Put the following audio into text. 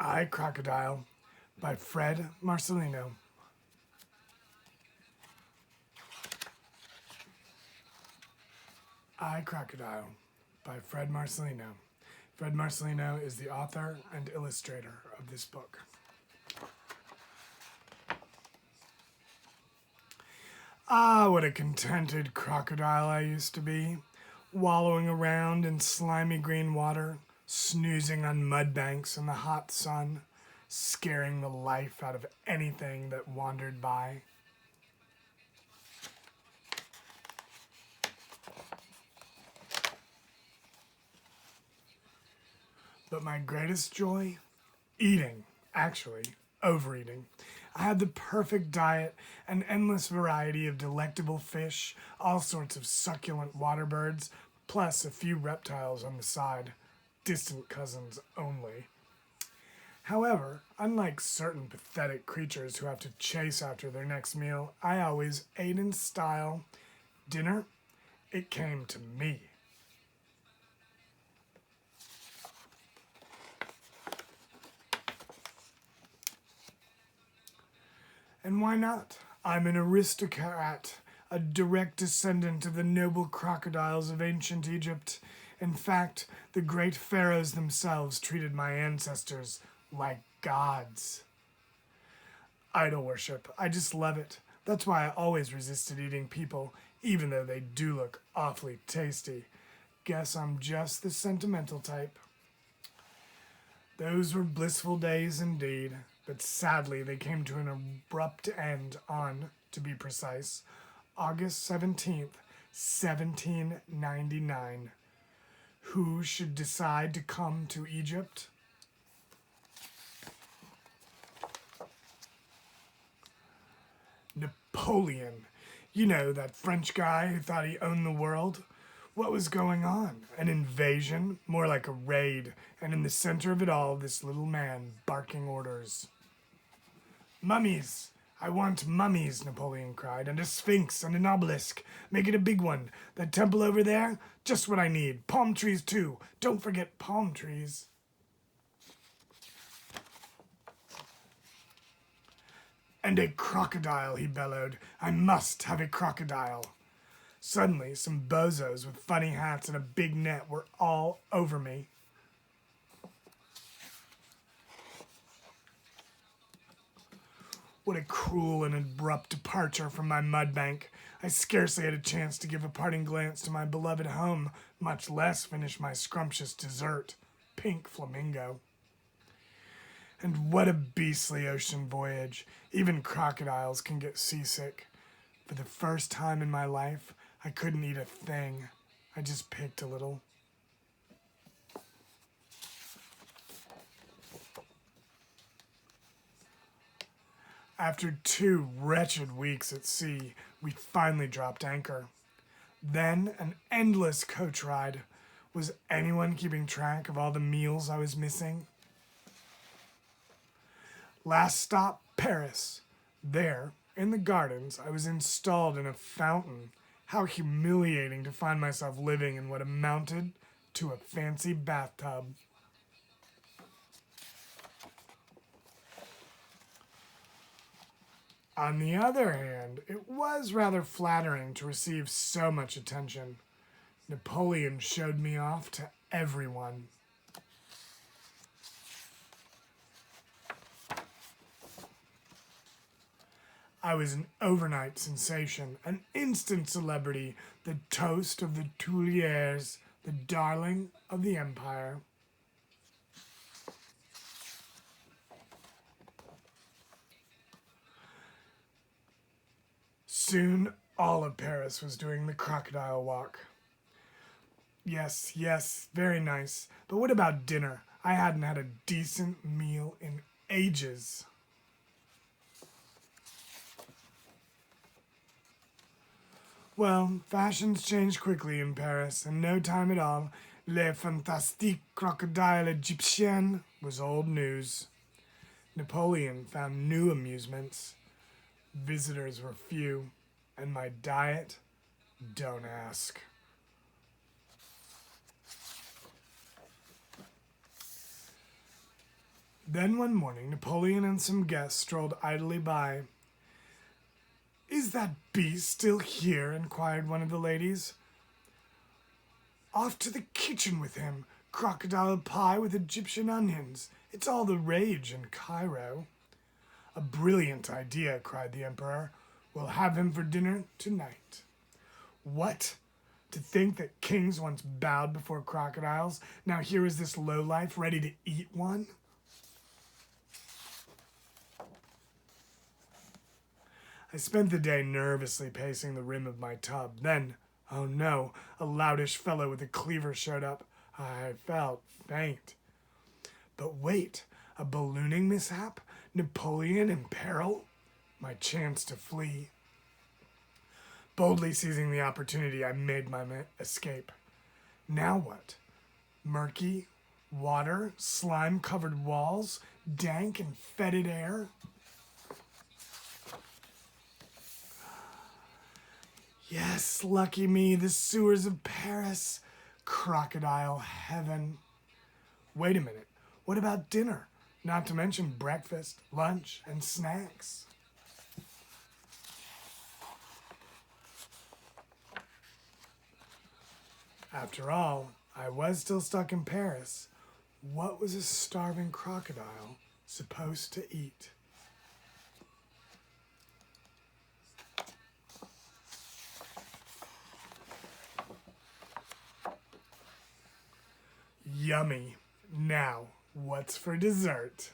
I, Crocodile by Fred Marcellino. I, Crocodile by Fred Marcellino. Fred Marcellino is the author and illustrator of this book. Ah, what a contented crocodile I used to be, wallowing around in slimy green water, snoozing on mud banks in the hot sun, scaring the life out of anything that wandered by. But my greatest joy? Eating, actually, overeating. I had the perfect diet, an endless variety of delectable fish, all sorts of succulent water birds, plus a few reptiles on the side, distant cousins only. However, unlike certain pathetic creatures who have to chase after their next meal, I always ate in style. Dinner, it came to me. And why not? I'm an aristocrat, a direct descendant of the noble crocodiles of ancient Egypt. In fact, the great pharaohs themselves treated my ancestors like gods. Idol worship, I just love it. That's why I always resisted eating people, even though they do look awfully tasty. Guess I'm just the sentimental type. Those were blissful days indeed, but sadly they came to an abrupt end on, to be precise, August 17th, 1799. Who should decide to come to Egypt? Napoleon. You know, that French guy who thought he owned the world? What was going on? An invasion? More like a raid. And in the center of it all, this little man barking orders. Mummies! I want mummies, Napoleon cried, and a sphinx and an obelisk. Make it a big one. That temple over there? Just what I need. Palm trees, too. Don't forget palm trees. And a crocodile, he bellowed. I must have a crocodile. Suddenly, some bozos with funny hats and a big net were all over me. What a cruel and abrupt departure from my mud bank. I scarcely had a chance to give a parting glance to my beloved home, much less finish my scrumptious dessert, pink flamingo. And what a beastly ocean voyage. Even crocodiles can get seasick. For the first time in my life, I couldn't eat a thing. I just picked a little. After 2 wretched weeks at sea, we finally dropped anchor. Then an endless coach ride. Was anyone keeping track of all the meals I was missing? Last stop, Paris. There, in the gardens, I was installed in a fountain. How humiliating to find myself living in what amounted to a fancy bathtub. On the other hand, it was rather flattering to receive so much attention. Napoleon showed me off to everyone. I was an overnight sensation, an instant celebrity, the toast of the Tuileries, the darling of the empire. Soon, all of Paris was doing the crocodile walk. Yes, very nice. But what about dinner? I hadn't had a decent meal in ages. Well, fashions change quickly in Paris. In no time at all, Le Fantastique Crocodile Egyptien was old news. Napoleon found new amusements. Visitors were few, and my diet, don't ask. Then one morning, Napoleon and some guests strolled idly by. "Is that beast still here?" inquired one of the ladies. "Off to the kitchen with him. Crocodile pie with Egyptian onions. It's all the rage in Cairo." "A brilliant idea," cried the emperor. "We'll have him for dinner tonight." What? To think that kings once bowed before crocodiles. Now here is this lowlife ready to eat one? I spent the day nervously pacing the rim of my tub. Then, oh no, a loutish fellow with a cleaver showed up. I felt faint. But wait, a ballooning mishap? Napoleon in peril? My chance to flee. Boldly seizing the opportunity, I made my escape. Now what? Murky, water, slime-covered walls, dank and fetid air? Yes, lucky me, the sewers of Paris. Crocodile heaven. Wait a minute, what about dinner? Not to mention breakfast, lunch, and snacks. After all, I was still stuck in Paris. What was a starving crocodile supposed to eat? Yummy. Now, what's for dessert?